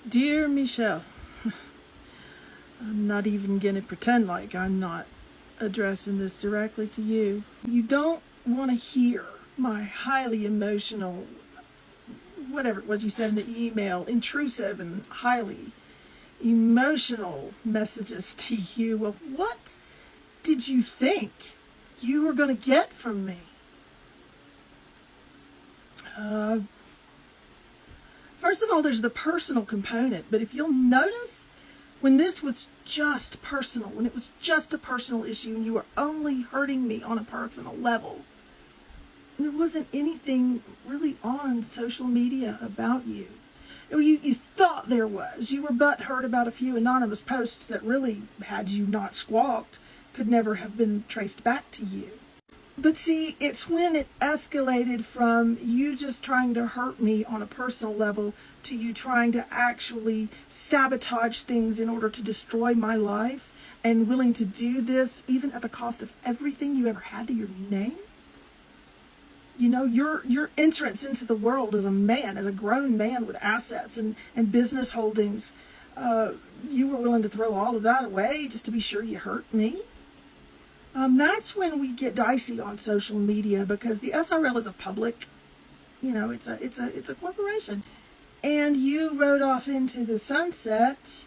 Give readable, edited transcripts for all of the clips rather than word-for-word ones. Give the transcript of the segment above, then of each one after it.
Dear Michel, I'm not even going to pretend like I'm not addressing this directly to you. You don't want to hear my highly emotional, whatever it was you said in the email, intrusive and highly emotional messages to you. Well, what did you think you were going to get from me? First of all, there's the personal component, but if you'll notice, when this was just personal, when it was just a personal issue and you were only hurting me on a personal level, there wasn't anything really on social media about you. Or you thought there was. You were butthurt about a few anonymous posts that really, had you not squawked, could never have been traced back to you. But see, it's when it escalated from you just trying to hurt me on a personal level to you trying to actually sabotage things in order to destroy my life, and willing to do this even at the cost of everything you ever had to your name. You know, your entrance into the world as a man, as a grown man with assets and business holdings, you were willing to throw all of that away just to be sure you hurt me. That's when we get dicey on social media, because the SRL is a public, it's a corporation, and you rode off into the sunset,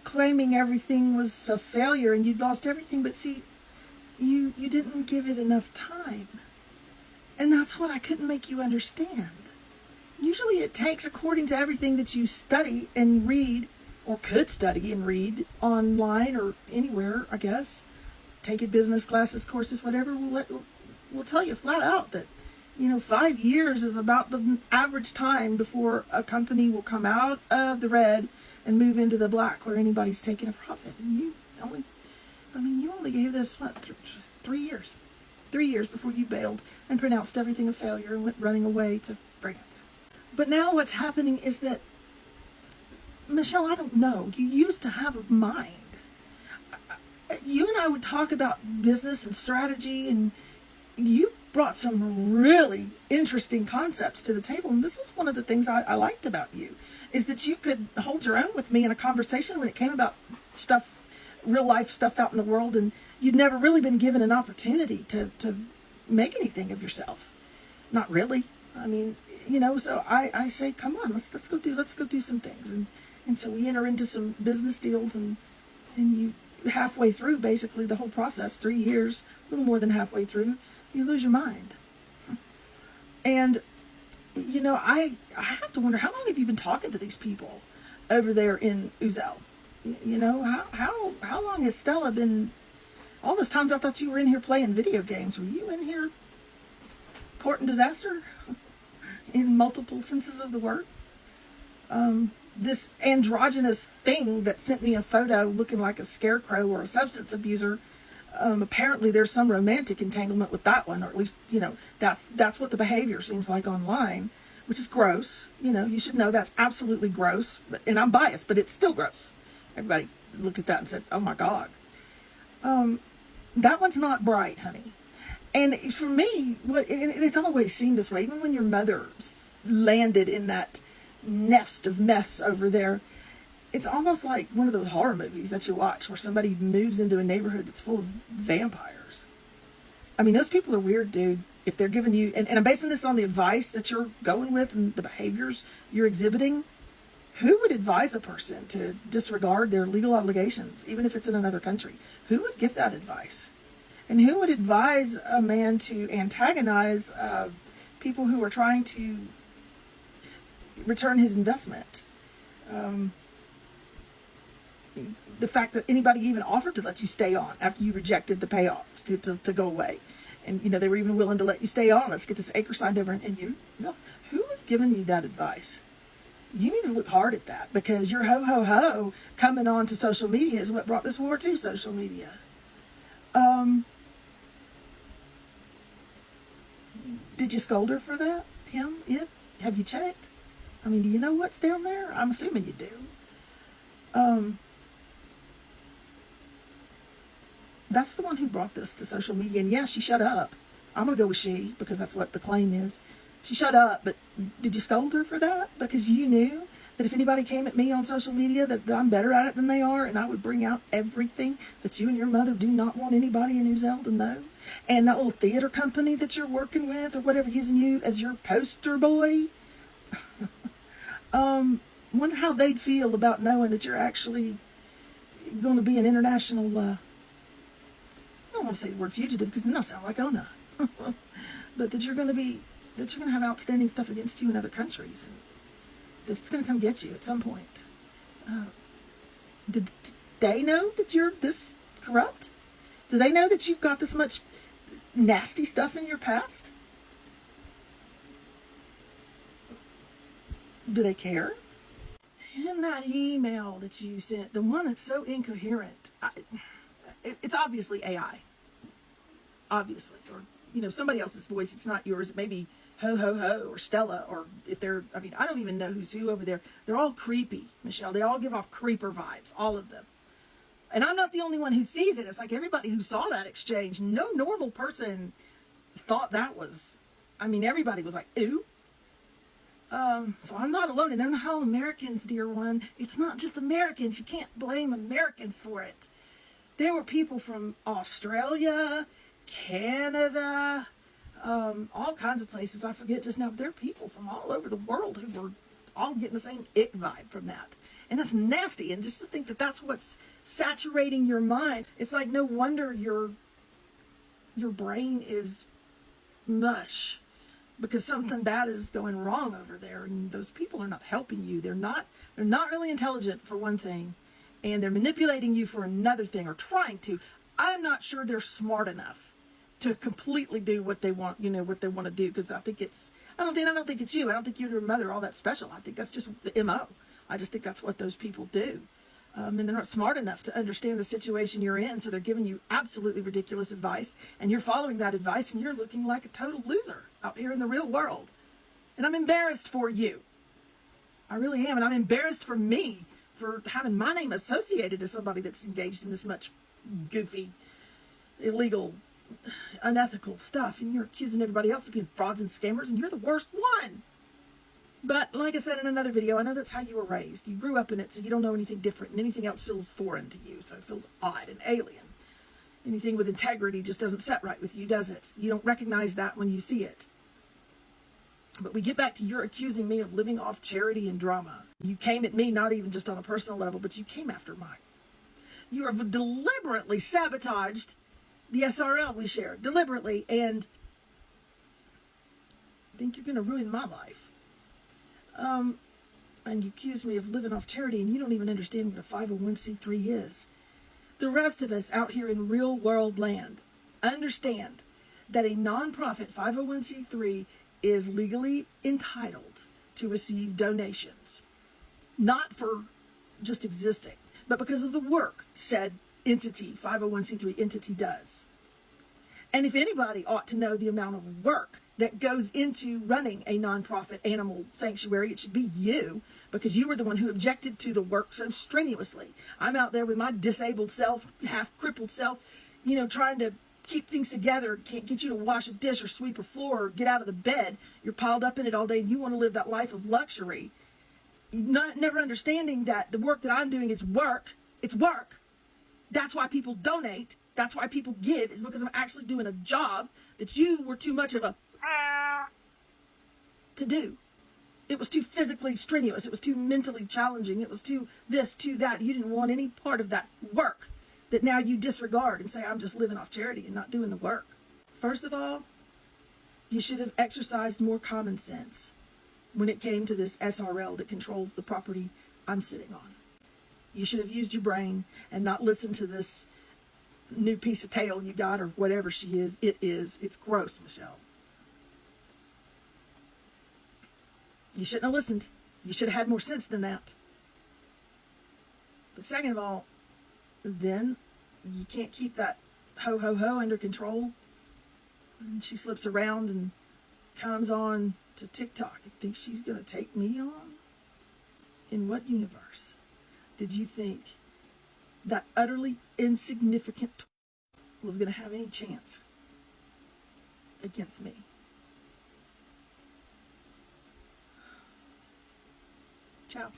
claiming everything was a failure and you'd lost everything. But see, you didn't give it enough time, and that's what I couldn't make you understand. Usually, it takes, according to everything that you study and read, or could study and read online or anywhere, I guess. Take it, business classes, courses, whatever, we'll tell you flat out that, 5 years is about the average time before a company will come out of the red and move into the black where anybody's taking a profit. And you only gave this, 3 years. 3 years before you bailed and pronounced everything a failure and went running away to France. But now what's happening is that, Michelle, I don't know, you used to have a mind. You and I would talk about business and strategy, and you brought some really interesting concepts to the table. And this was one of the things I liked about you, is that you could hold your own with me in a conversation when it came about stuff, real life stuff out in the world, and you'd never really been given an opportunity to make anything of yourself. Not really. So I say, come on, let's go do some things. And so we enter into some business deals, and you, halfway through basically the whole process, 3 years, a little more than halfway through, you lose your mind. And I have to wonder, how long have you been talking to these people over there in Uzel? How long has Stella been? All those times I thought you were in here playing video games. Were you in here courting disaster in multiple senses of the word? This androgynous thing that sent me a photo looking like a scarecrow or a substance abuser, apparently there's some romantic entanglement with that one, or at least, that's what the behavior seems like online, which is gross. You should know that's absolutely gross, and I'm biased, but it's still gross. Everybody looked at that and said, oh my God. That one's not bright, honey. And for me, it's always seemed this way, even when your mother landed in that nest of mess over there, it's almost like one of those horror movies that you watch where somebody moves into a neighborhood that's full of vampires. Those people are weird, dude. If they're giving you, and I'm basing this on the advice that you're going with and the behaviors you're exhibiting, who would advise a person to disregard their legal obligations, even if it's in another country? Who would give that advice? And who would advise a man to antagonize people who are trying to return his investment? The fact that anybody even offered to let you stay on after you rejected the payoff to go away, and they were even willing to let you stay on. Let's get this acre signed over, and who was giving you that advice? You need to look hard at that, because your ho coming on to social media is what brought this war to social media. Did you scold her for that? Him? It? Have you checked? Do you know what's down there? I'm assuming you do. That's the one who brought this to social media. And yeah, she shut up. I'm going to go with she, because that's what the claim is. She shut up, but did you scold her for that? Because you knew that if anybody came at me on social media, that I'm better at it than they are, and I would bring out everything that you and your mother do not want anybody in New Zealand to know. And that little theater company that you're working with or whatever, using you as your poster boy, wonder how they'd feel about knowing that you're actually going to be an international, I don't want to say the word fugitive because then I'll sound like Ona, but that you're going to have outstanding stuff against you in other countries, and that it's going to come get you at some point. Did they know that you're this corrupt? Do they know that you've got this much nasty stuff in your past? Do they care? In that email that you sent, the one that's so incoherent, it's obviously AI. Obviously. Or, somebody else's voice. It's not yours. It may be Ho Ho Ho or Stella, or if they're, I don't even know who's who over there. They're all creepy, Michelle. They all give off creeper vibes, all of them. And I'm not the only one who sees it. It's like everybody who saw that exchange, no normal person thought that was, everybody was like, ooh. So I'm not alone, and they're not all Americans, dear one. It's not just Americans. You can't blame Americans for it. There were people from Australia, Canada, all kinds of places. I forget just now, but there are people from all over the world who were all getting the same ick vibe from that. And that's nasty. And just to think that that's what's saturating your mind, it's like no wonder your brain is mush, because something bad is going wrong over there, and those people are not helping you. They're not really intelligent, for one thing, and they're manipulating you for another thing, or trying to. I'm not sure they're smart enough to completely do what they want, what they want to do, because I don't think it's you. I don't think you and your mother are all that special. I think that's just the MO. I just think that's what those people do. And they're not smart enough to understand the situation you're in, so they're giving you absolutely ridiculous advice, and you're following that advice, and you're looking like a total loser out here in the real world. And I'm embarrassed for you. I really am, and I'm embarrassed for me for having my name associated to somebody that's engaged in this much goofy, illegal, unethical stuff, and you're accusing everybody else of being frauds and scammers, and you're the worst one. But like I said in another video, I know that's how you were raised. You grew up in it, so you don't know anything different, and anything else feels foreign to you, so it feels odd and alien. Anything with integrity just doesn't set right with you, does it? You don't recognize that when you see it. But we get back to you're accusing me of living off charity and drama. You came at me not even just on a personal level, but you came after mine. You have deliberately sabotaged the SRL we share, deliberately, and I think you're going to ruin my life. And you accuse me of living off charity, and you don't even understand what a 501c3 is. The rest of us out here in real world land understand that a nonprofit 501c3 is legally entitled to receive donations, not for just existing, but because of the work said entity, 501c3 entity, does. And if anybody ought to know the amount of work that goes into running a nonprofit animal sanctuary, it should be you, because you were the one who objected to the work so strenuously. I'm out there with my disabled self, half crippled self, trying to keep things together. Can't get you to wash a dish or sweep a floor or get out of the bed. You're piled up in it all day, and you want to live that life of luxury. Never understanding that the work that I'm doing is work. It's work. That's why people donate. That's why people give, is because I'm actually doing a job that you were too much of a to do. It was too physically strenuous. It was too mentally challenging. It was too this, too that. You didn't want any part of that work that now you disregard and say, I'm just living off charity and not doing the work. First of all, you should have exercised more common sense when it came to this SRL that controls the property I'm sitting on. You should have used your brain and not listened to this new piece of tail you got, or whatever she is. It's gross, Michelle. You shouldn't have listened. You should have had more sense than that. But second of all, then you can't keep that ho ho ho under control. And she slips around and comes on to TikTok and thinks she's going to take me on? In what universe did you think that utterly insignificant was going to have any chance against me? Ciao.